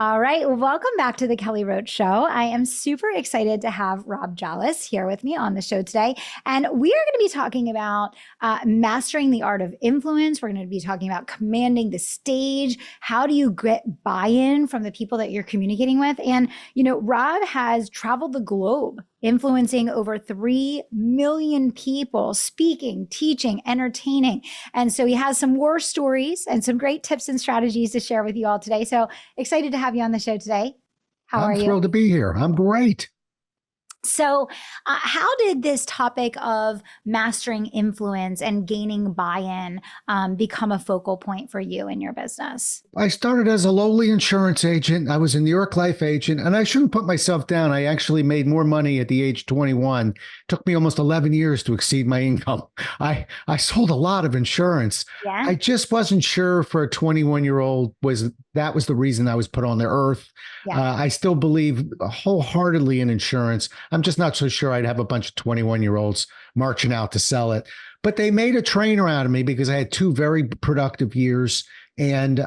All right. Well, welcome back to the Kelly Roach Show. I am super excited to have Rob Jolles here with me on the show today. And we are going to be talking about mastering the art of influence. We're going to be talking about commanding the stage. How do you get buy-in from the people that you're communicating with? And, Rob has traveled the globe, influencing over 3 million people, speaking, teaching, entertaining. And so he has some war stories and some great tips and strategies to share with you all today. So excited to have you on the show today. How are I'm you? thrilled to be here. I'm great. So, how did this topic of mastering influence and gaining buy-in become a focal point for you in your business? I started as a lowly insurance agent. I was a New York Life agent, and I shouldn't put myself down. I actually made more money at the age of 21. It took me almost 11 years to exceed my income. I sold a lot of insurance. Yeah. I just wasn't sure for a 21-year-old that was the reason I was put on the earth. Yeah. I still believe wholeheartedly in insurance. I'm just not so sure I'd have a bunch of 21-year-olds marching out to sell it. But they made a trainer out of me because I had 2 very productive years. And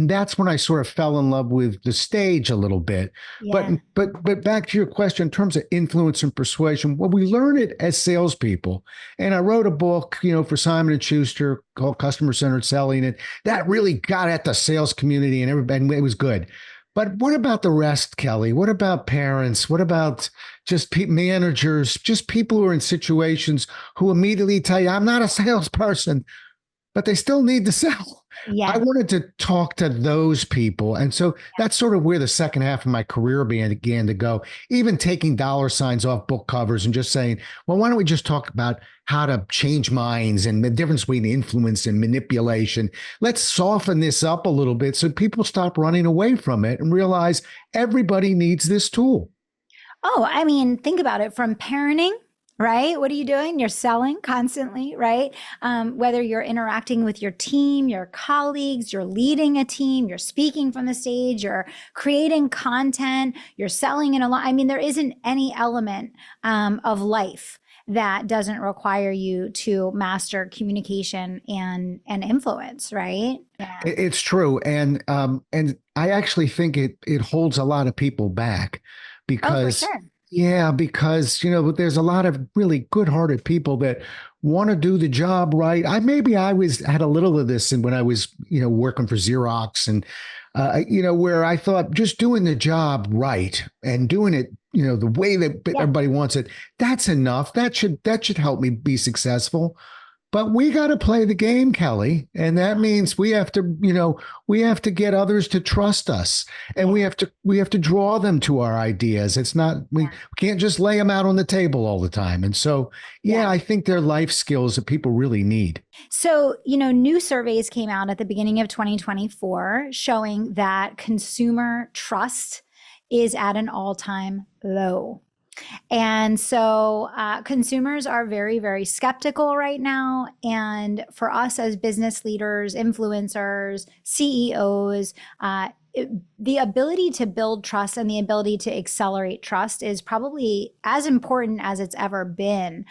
that's when I sort of fell in love with the stage a little bit. Yeah. But back to your question in terms of influence and persuasion, well, we learn it as salespeople. And I wrote a book, for Simon and Schuster called Customer Centered Selling, and that really got at the sales community and everybody. And it was good. But what about the rest, Kelly? What about parents? What about just managers, just people who are in situations who immediately tell you, I'm not a salesperson, but they still need to sell? I Yeah. wanted to talk to those people. And so that's sort of where the second half of my career began to go, even taking dollar signs off book covers and just saying, well, why don't we just talk about how to change minds and the difference between influence and manipulation? Let's soften this up a little bit so people stop running away from it and realize everybody needs this tool. Oh, I mean, think about it from parenting. Right? What are you doing? You're selling constantly, right? Whether you're interacting with your team, your colleagues, you're leading a team, you're speaking from the stage, you're creating content, you're selling in a lot. I mean, there isn't any element of life that doesn't require you to master communication and influence, right? Yeah. It's true. And I actually think it holds a lot of people back Oh, for because sure. yeah, because there's a lot of really good-hearted people that want to do the job right. I had a little of this when I was working for Xerox and where I thought just doing the job right and doing it the way that Yeah. everybody wants it, that's enough. That should help me be successful. But we got to play the game, Kelly. And that means we have to get others to trust us, and we have to draw them to our ideas. It's not, we can't just lay them out on the table all the time. And so, yeah, I think they're life skills that people really need. So, new surveys came out at the beginning of 2024 showing that consumer trust is at an all-time low. And so consumers are very, very skeptical right now. And for us as business leaders, influencers, CEOs, the ability to build trust and the ability to accelerate trust is probably as important as it's ever been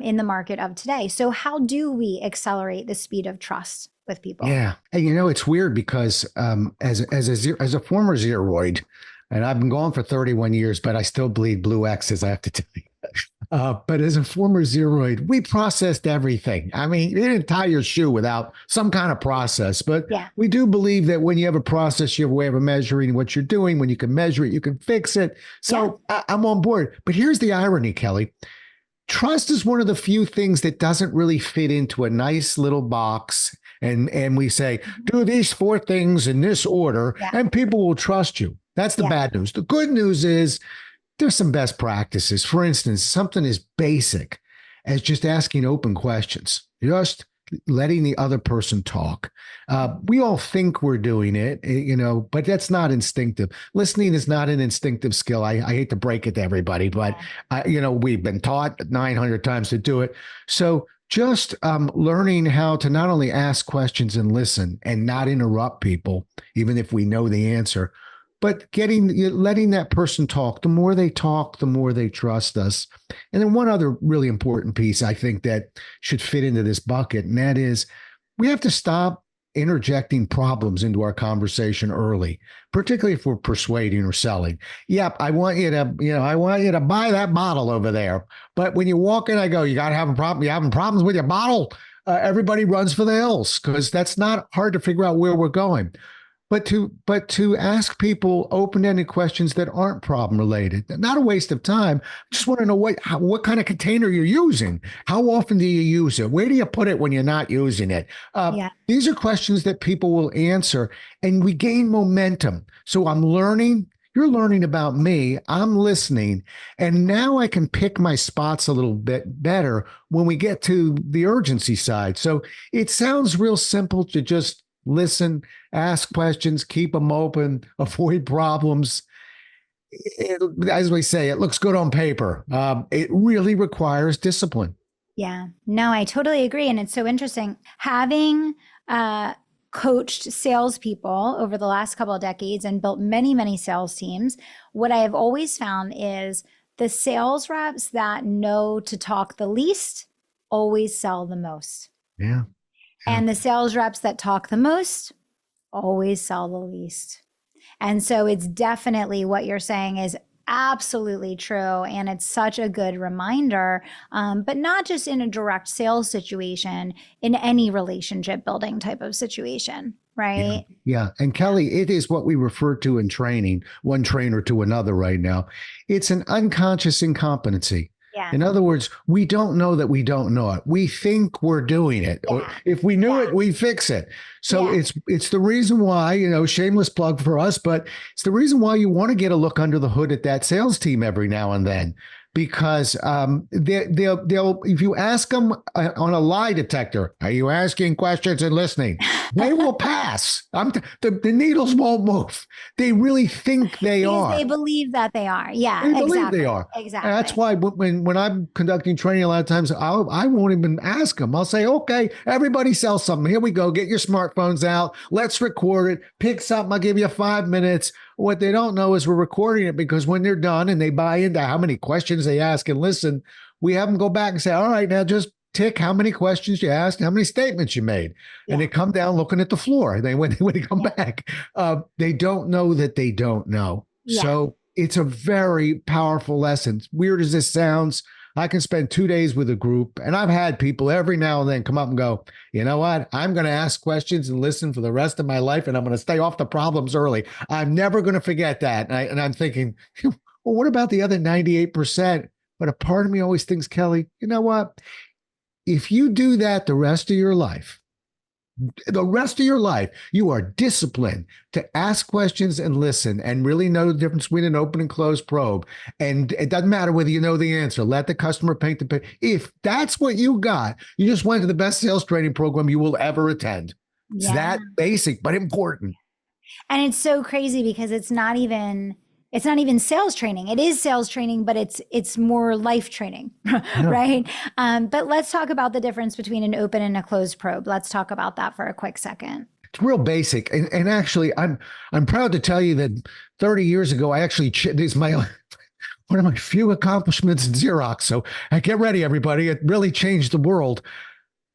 in the market of today. So how do we accelerate the speed of trust with people? Yeah. And it's weird because as a former Zeroid, and I've been gone for 31 years, but I still bleed blue X's, I have to tell you. But as a former Zeroid, we processed everything. I mean, you didn't tie your shoe without some kind of process. But we do believe that when you have a process, you have a way of measuring what you're doing. When you can measure it, you can fix it. So I'm on board. But here's the irony, Kelly. Trust is one of the few things that doesn't really fit into a nice little box. And we say, do these 4 things in this order, and people will trust you. That's the bad news. The good news is there's some best practices. For instance, something as basic as just asking open questions, just letting the other person talk. We all think we're doing it, but that's not instinctive. Listening is not an instinctive skill. I hate to break it to everybody, but we've been taught 900 times to do it. So just learning how to not only ask questions and listen and not interrupt people, even if we know the answer, but letting that person talk. The more they talk, the more they trust us. And then one other really important piece I think that should fit into this bucket, and that is we have to stop interjecting problems into our conversation early, particularly if we're persuading or selling. Yep, I want you to, I want you to buy that bottle over there. But when you walk in, I go, you got to have a problem. You having problems with your bottle? Everybody runs for the hills because that's not hard to figure out where we're going. But to ask people open-ended questions that aren't problem related, not a waste of time. Just want to know what kind of container you're using. How often do you use it? Where do you put it when you're not using it? These are questions that people will answer, and we gain momentum. So I'm learning. You're learning about me. I'm listening, and now I can pick my spots a little bit better when we get to the urgency side. So it sounds real simple to just listen, ask questions, keep them open, avoid problems. As we say, it looks good on paper. It really requires discipline. Yeah, no, I totally agree. And it's so interesting. Having coached salespeople over the last couple of decades and built many, many sales teams, what I have always found is the sales reps that know to talk the least always sell the most. Yeah. And the sales reps that talk the most always sell the least. And so it's definitely what you're saying is absolutely true. And it's such a good reminder, but not just in a direct sales situation, in any relationship building type of situation, right? Yeah. And Kelly, it is what we refer to in training, one trainer to another right now. It's an unconscious incompetency. Yeah. In other words, we don't know that we don't know it. We think we're doing it. Yeah. Or if we knew it, we fix it. So it's the reason why, shameless plug for us, but it's the reason why you want to get a look under the hood at that sales team every now and then. Because they'll if you ask them on a lie detector, are you asking questions and listening? They will pass. The needles won't move. They really think they are. They believe that they are. Yeah, they believe they are. Exactly. And that's why when I'm conducting training, a lot of times I won't even ask them. I'll say, okay, everybody sell something. Here we go. Get your smartphones out. Let's record it. Pick something. I'll give you 5 minutes. What they don't know is we're recording it because when they're done and they buy into how many questions they ask and listen, we have them go back and say, all right, now just tick how many questions you asked, how many statements you made. Yeah. And they come down looking at the floor. When they come back, they don't know that they don't know. Yeah. So it's a very powerful lesson. Weird as this sounds, I can spend 2 days with a group, and I've had people every now and then come up and go, you know what? I'm going to ask questions and listen for the rest of my life, and I'm going to stay off the problems early. I'm never going to forget that. And I'm thinking, well, what about the other 98%? But a part of me always thinks, Kelly, you know what? If you do that the rest of your life, you are disciplined to ask questions and listen and really know the difference between an open and closed probe. And it doesn't matter whether you know the answer. Let the customer paint the picture. If that's what you got, you just went to the best sales training program you will ever attend. Yeah. It's that basic, but important. And it's so crazy because it's not even sales training. It is sales training, but it's more life training, right? But let's talk about the difference between an open and a closed probe. Let's talk about that for a quick second. It's real basic. And actually, I'm proud to tell you that 30 years ago, I actually, this is one of my few accomplishments at Xerox. So get ready, everybody. It really changed the world.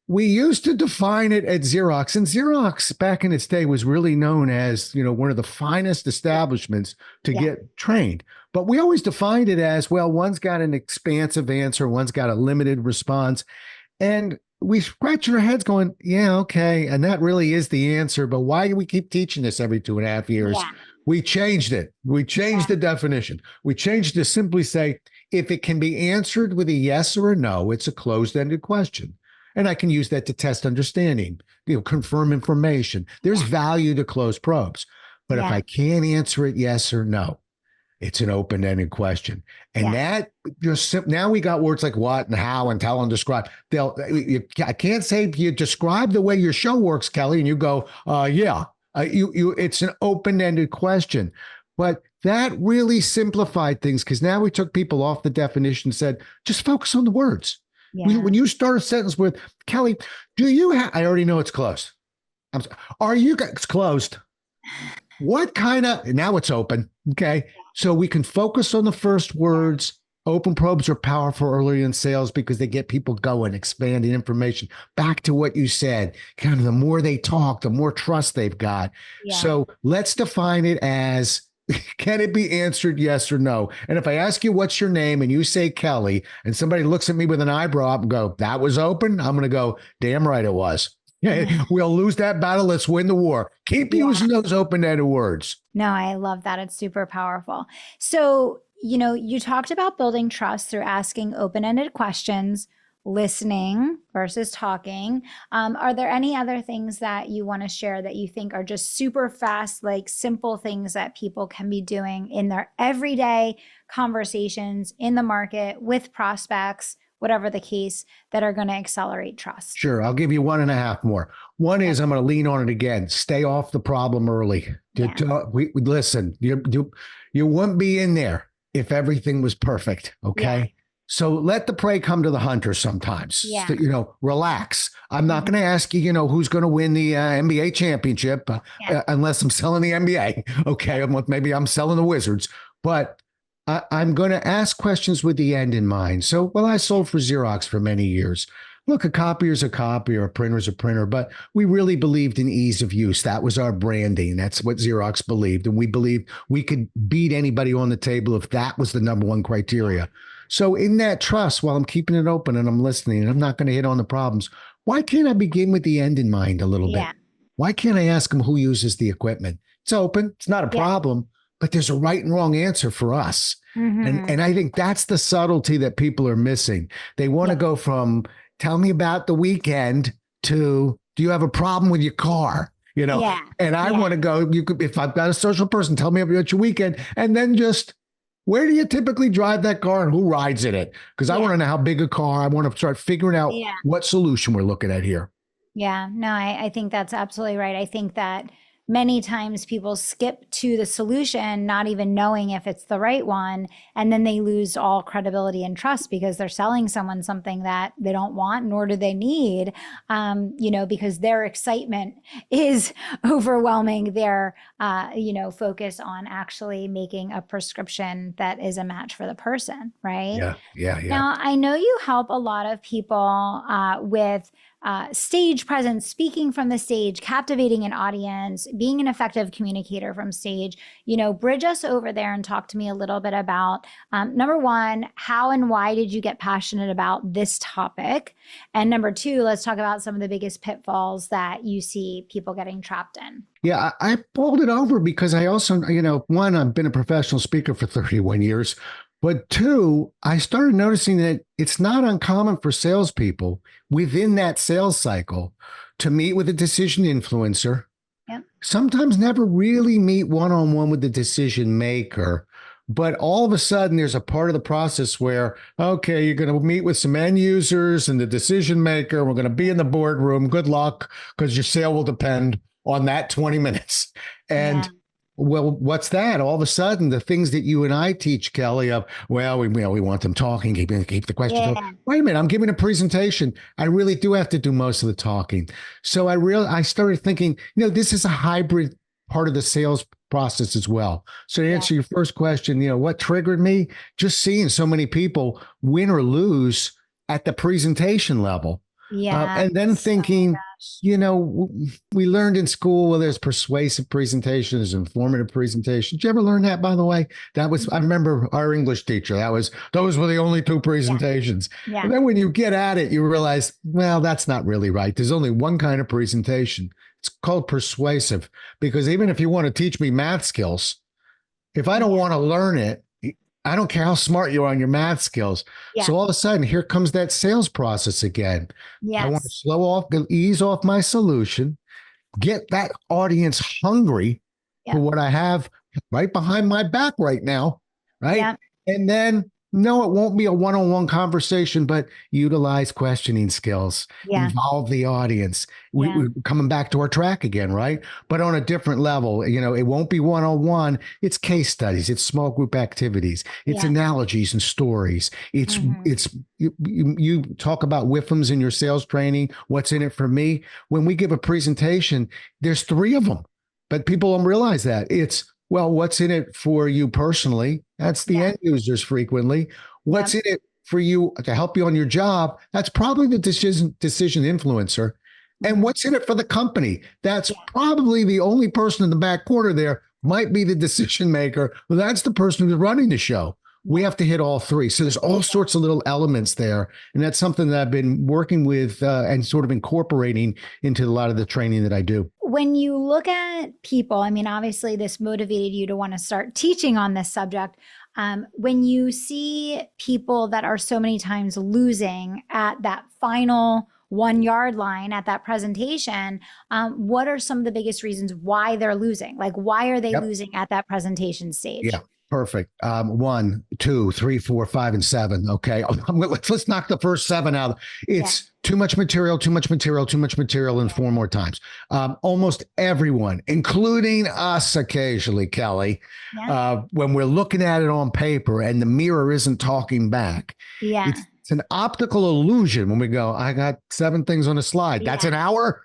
We used to define it at Xerox, and Xerox back in its day was really known as, one of the finest establishments to get trained. But we always defined it as, well, one's got an expansive answer, one's got a limited response. And we scratch our heads going, yeah, okay. And that really is the answer. But why do we keep teaching this every 2.5 years? Yeah. We changed it. We changed the definition. We changed to simply say, if it can be answered with a yes or a no, it's a closed-ended question. And I can use that to test understanding, confirm information. There's value to closed probes. But if I can't answer it yes or no, it's an open-ended question. And that just now we got words like what and how and tell and describe. I can't say if you describe the way your show works, Kelly, and you go, it's an open-ended question. But that really simplified things because now we took people off the definition and said, just focus on the words. Yeah. When you start a sentence with, Kelly, do you have, I already know it's closed. It's closed. What kind of, now it's open. Okay. So we can focus on the first words Open probes are powerful early in sales because they get people going, expanding information. Back to what you said, kind of the more they talk, the more trust they've got. Yeah. So let's define it as, can it be answered yes or no? And if I ask you what's your name and you say Kelly, and somebody looks at me with an eyebrow up and go, that was open, I'm going to go, damn right it was. We'll lose that battle. Let's win the war. Keep using those open-ended words. No, I love that. It's super powerful. So, you talked about building trust through asking open-ended questions, listening versus talking. Are there any other things that you want to share that you think are just super fast, like simple things that people can be doing in their everyday conversations in the market with prospects, whatever the case, that are going to accelerate trust? Sure. I'll give you one and a half more. One is, I'm going to lean on it again. Stay off the problem early. Listen, you wouldn't be in there if everything was perfect. Okay. Yeah. So let the prey come to the hunter sometimes. Yeah. So, relax. I'm not going to ask you, who's going to win the NBA championship unless I'm selling the NBA. Okay. Maybe I'm selling the Wizards, but I'm going to ask questions with the end in mind. So, I sold for Xerox for many years. Look, a copier's a copier, a printer's a printer, but we really believed in ease of use. That was our branding. That's what Xerox believed. And we believed we could beat anybody on the table if that was the number one criteria. So in that trust, while I'm keeping it open and I'm listening and I'm not going to hit on the problems, why can't I begin with the end in mind a little bit? Why can't I ask them who uses the equipment? It's open. It's not a problem, but there's a right and wrong answer for us. And I think that's the subtlety that people are missing. They want to go from, tell me about the weekend, to, do you have a problem with your car? And I want to go, if I've got a social person, tell me about your weekend. And then just, where do you typically drive that car and who rides in it? Because I want to know how big a car. I want to start figuring out what solution we're looking at here. Yeah, no, I think that's absolutely right. I think that many times people skip to the solution, not even knowing if it's the right one. And then they lose all credibility and trust because they're selling someone something that they don't want, nor do they need, because their excitement is overwhelming their, focus on actually making a prescription that is a match for the person, right? Yeah. Now, I know you help a lot of people with stage presence, speaking from the stage, captivating an audience, being an effective communicator from stage. Bridge us over there and talk to me a little bit about, number one, how and why did you get passionate about this topic? And number two, let's talk about some of the biggest pitfalls that you see people getting trapped in. Yeah, I pulled it over because I also, one, I've been a professional speaker for 31 years. But two, I started noticing that it's not uncommon for salespeople within that sales cycle to meet with a decision influencer, sometimes never really meet one-on-one with the decision maker. But all of a sudden, there's a part of the process where, okay, you're going to meet with some end users and the decision maker. We're going to be in the boardroom. Good luck, because your sale will depend on that 20 minutes. And well, what's that? All of a sudden, the things that you and I teach, Kelly, of, we want them talking, keep the question. Wait a minute, I'm giving a presentation. I really do have to do most of the talking. So I started thinking, this is a hybrid part of the sales process as well. So to answer your first question, what triggered me? Just seeing so many people win or lose at the presentation level. And then thinking, we learned in school, there's persuasive presentations, informative presentations. Did you ever learn that, by the way? I remember our English teacher, those were the only two presentations. And then when you get at it, you realize, well, that's not really right. There's only one kind of presentation. It's called persuasive, because even if you want to teach me math skills, if I don't want to learn it, I don't care how smart you are on your math skills. So all of a sudden, here comes that sales process again. I want to ease off my solution, get that audience hungry for what I have right behind my back right now, right? And then, no, it won't be a one-on-one conversation, but utilize questioning skills, involve the audience. We're coming back to our track again, right? But on a different level, it won't be one-on-one. It's case studies. It's small group activities. It's analogies and stories. It's you talk about WIFMs in your sales training. What's in it for me? When we give a presentation, there's 3 of them, but people don't realize that. It's, well, what's in it for you personally? That's the end users frequently. What's in it for you to help you on your job? That's probably the decision influencer. And what's in it for the company? That's probably the only person in the back corner there might be the decision maker. Well, that's the person who's running the show. We have to hit all three. So there's all sorts of little elements there. And that's something that I've been working with and sort of incorporating into a lot of the training that I do. When you look at people, I mean, obviously this motivated you to want to start teaching on this subject. When you see people that are so many times losing at that final 1 yard line at that presentation, what are some of the biggest reasons why they're losing? Like, why are they losing at that presentation stage? Yeah. Perfect. 1, 2, 3, 4, 5, and 7. Okay. Let's knock the first 7 out. It's too much material, and 4 more times. Almost everyone, including us occasionally, Kelly, when we're looking at it on paper and the mirror isn't talking back. It's an optical illusion when we go, I got 7 things on a slide. That's an hour.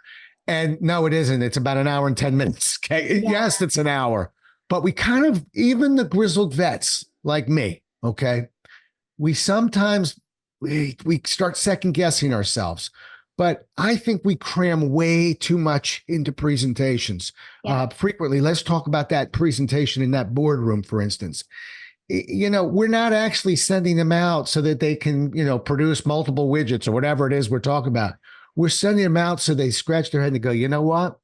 And no, it isn't. It's about an hour and 10 minutes. Okay. Yes, it's an hour. But we kind of, even the grizzled vets like me, okay, we sometimes, we start second guessing ourselves. But I think we cram way too much into presentations. Frequently, let's talk about that presentation in that boardroom, for instance. You know, we're not actually sending them out so that they can, produce multiple widgets or whatever it is we're talking about. We're sending them out so they scratch their head and go, you know what?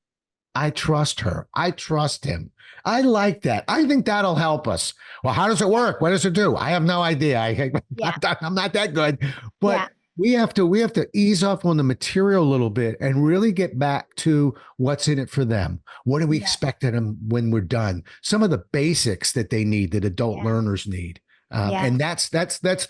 I trust her. I trust him. I like that. I think that'll help us. Well, how does it work? What does it do? I have no idea. I'm not that good, but we have to ease off on the material a little bit and really get back to what's in it for them. What do we expect of them when we're done? Some of the basics that they need, that adult learners need. And that's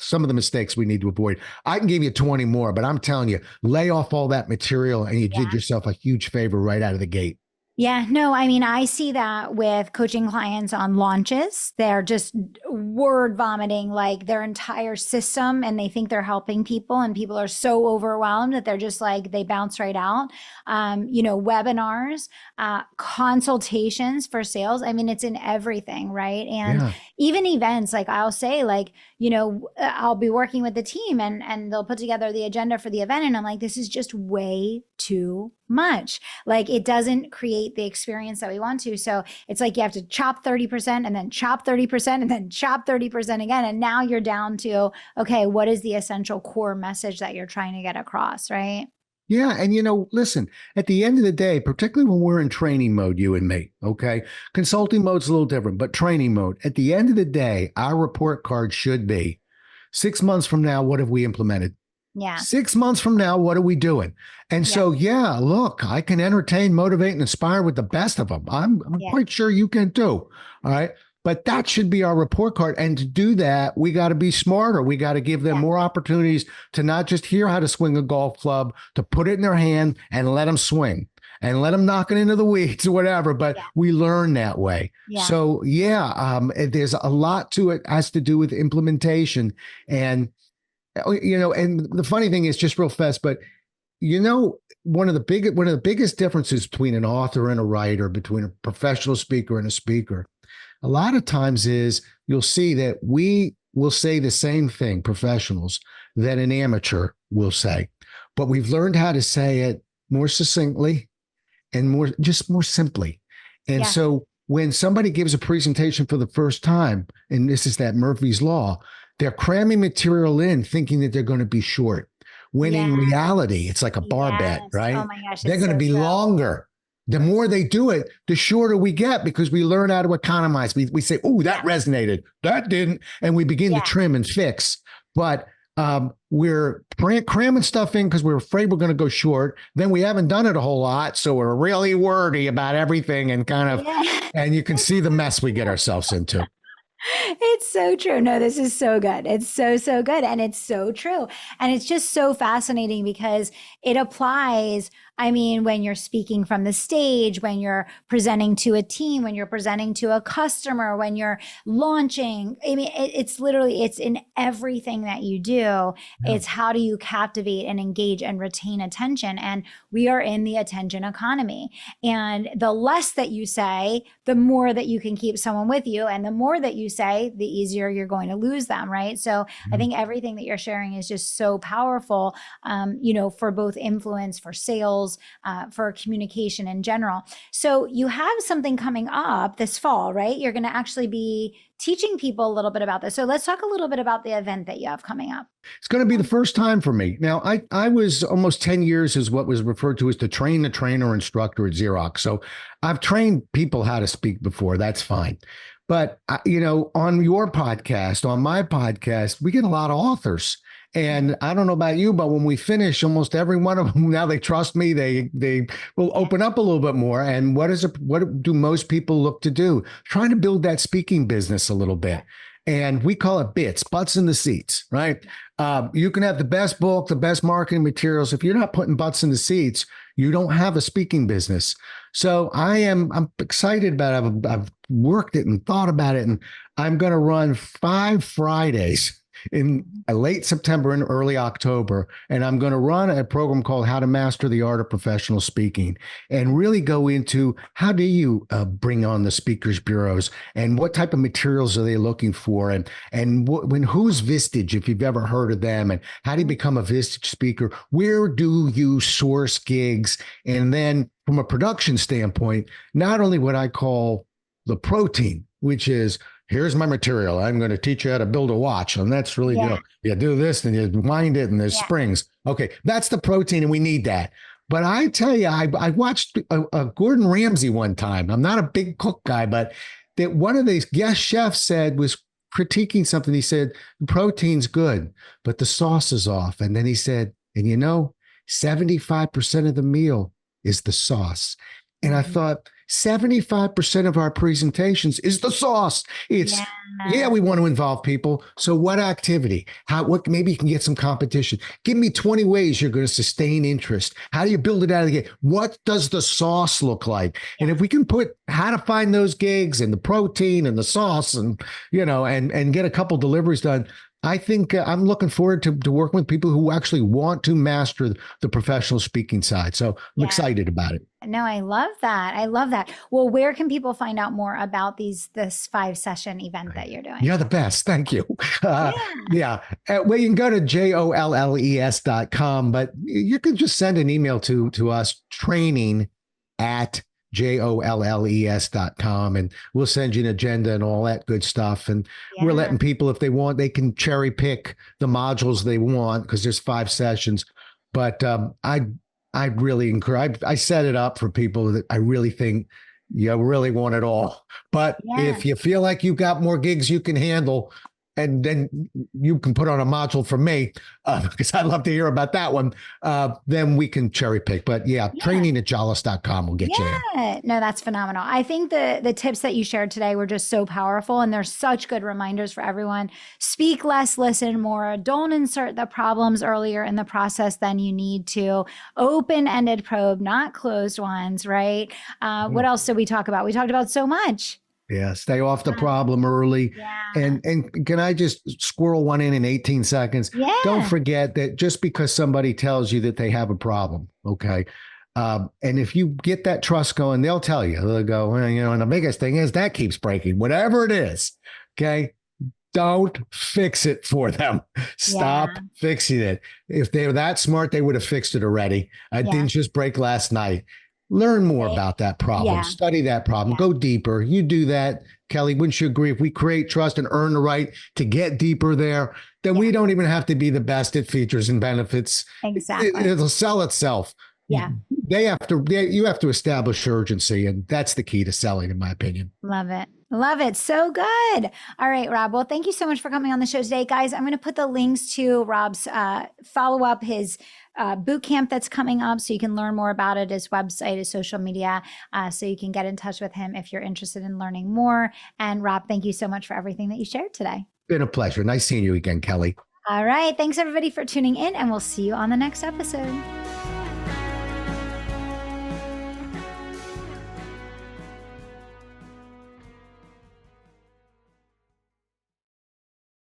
some of the mistakes we need to avoid. I can give you 20 more, but I'm telling you, lay off all that material and you did yourself a huge favor right out of the gate. Yeah, no, I mean, I see that with coaching clients on launches. They're just word vomiting like their entire system, and they think they're helping people, and people are so overwhelmed that they're just like, they bounce right out. Webinars, consultations for sales. I mean, it's in everything, right? And even events, like I'll say, like, I'll be working with the team and they'll put together the agenda for the event. And I'm like, this is just way too much. Like, it doesn't create the experience that we want to. So it's like you have to chop 30% and then chop 30% and then chop 30% again. And now you're down to, okay, what is the essential core message that you're trying to get across, right? Yeah. And, listen, at the end of the day, particularly when we're in training mode, you and me, okay, consulting mode's a little different, but training mode, at the end of the day, our report card should be 6 months from now, what have we implemented? 6 months from now, what are we doing? And so, look, I can entertain, motivate, and inspire with the best of them. I'm quite sure you can too. All right. But that should be our report card. And to do that, we got to be smarter. We got to give them more opportunities to not just hear how to swing a golf club, to put it in their hand and let them swing and let them knock it into the weeds or whatever. But we learn that way. So, there's a lot to it, has to do with implementation. And, and the funny thing is, just real fast, but one of the biggest differences between an author and a writer, between a professional speaker and a speaker, a lot of times is you'll see that we will say the same thing, professionals, that an amateur will say, but we've learned how to say it more succinctly and more simply. And so when somebody gives a presentation for the first time, and this is that Murphy's Law, they're cramming material in thinking that they're going to be short, when in reality, it's like a bar bet, right? Oh my gosh. They're going to be longer. The more they do it, the shorter we get, because we learn how to economize. We say, oh, that resonated. That didn't. And we begin to trim and fix. But we're cramming stuff in because we're afraid we're going to go short. Then we haven't done it a whole lot. So we're really wordy about everything and and you can see the mess we get ourselves into. It's so true. No, this is so good. It's so, so good. And it's so true. And it's just so fascinating because it applies I mean, when you're speaking from the stage, when you're presenting to a team, when you're presenting to a customer, when you're launching, I mean, it's literally, it's in everything that you do. Yeah. It's how do you captivate and engage and retain attention? And we are in the attention economy. And the less that you say, the more that you can keep someone with you. And the more that you say, the easier you're going to lose them, right? So I think everything that you're sharing is just so powerful, for both influence, for sales, for communication in general. So you have something coming up this fall, right? You're going to actually be teaching people a little bit about this. So let's talk a little bit about the event that you have coming up. It's going to be the first time for me. Now, I was almost 10 years as what was referred to as the train the trainer instructor at Xerox. So I've trained people how to speak before. That's fine. But, on your podcast, on my podcast, we get a lot of authors. And I don't know about you, but when we finish, almost every one of them, now they trust me, they will open up a little bit more. And what do most people look to do? Trying to build that speaking business a little bit. And we call it butts in the seats, right? You can have the best book, the best marketing materials. If you're not putting butts in the seats, you don't have a speaking business. So I'm excited about it. I've worked it and thought about it. And I'm going to run 5 Fridays in late September and early October. And I'm going to run a program called How to Master the Art of Professional Speaking and really go into how do you bring on the speakers bureaus and what type of materials are they looking for and who's Vistage, if you've ever heard of them, and how do you become a Vistage speaker? Where do you source gigs? And then from a production standpoint, not only what I call the protein, which is here's my material. I'm going to teach you how to build a watch. And that's really good. You do this and you wind it and there's springs. Okay. That's the protein and we need that. But I tell you, I watched a Gordon Ramsay one time. I'm not a big cook guy, but that one of these guest chefs was critiquing something. He said, the protein's good, but the sauce is off. And then he said, 75% of the meal is the sauce. And I thought 75% of our presentations is the sauce. It's, we want to involve people. So what activity? Maybe you can get some competition. Give me 20 ways you're going to sustain interest. How do you build it out of the gate? What does the sauce look like? And if we can put how to find those gigs and the protein and the sauce and, and get a couple deliveries done, I think I'm looking forward to working with people who actually want to master the professional speaking side. So I'm excited about it. No, I love that. I love that. Well, where can people find out more about this 5-session event that you're doing? You're the best. Thank you. Well, you can go to jolles.com, but you can just send an email to us, training@jolles.com, and we'll send you an agenda and all that good stuff. And we're letting people, if they want, they can cherry pick the modules they want because there's 5 sessions. But I really encourage, I set it up for people that I really think you really want it all. But if you feel like you've got more gigs you can handle, and then you can put on a module from me, because I'd love to hear about that one. Then we can cherry pick. But training@jolles.com will get you there. No, that's phenomenal. I think the tips that you shared today were just so powerful, and they're such good reminders for everyone. Speak less, listen more. Don't insert the problems earlier in the process than you need to. Open-ended probe, not closed ones, right? What else did we talk about? We talked about so much. Yeah, stay off the problem early. And can I just squirrel one in 18 seconds? Don't forget that just because somebody tells you that they have a problem, okay? And if you get that trust going, they'll tell you. They'll go, well, and the biggest thing is that keeps breaking, whatever it is, okay? Don't fix it for them. Stop fixing it. If they were that smart, they would have fixed it already. It didn't just break last night. Learn more about that problem. Study that problem. Go deeper. You do that, Kelly. Wouldn't you agree? If we create trust and earn the right to get deeper there, then we don't even have to be the best at features and benefits. Exactly. It'll sell itself. You have to establish urgency, and that's the key to selling, in my opinion. Love it. Love it. So good. All right, Rob. Well, thank you so much for coming on the show today. Guys, I'm going to put the links to Rob's follow-up, his boot camp that's coming up, so you can learn more about it, his website, his social media, so you can get in touch with him if you're interested in learning more. And Rob, thank you so much for everything that you shared today. Been a pleasure. Nice seeing you again, Kelly. All right. Thanks, everybody, for tuning in, and we'll see you on the next episode.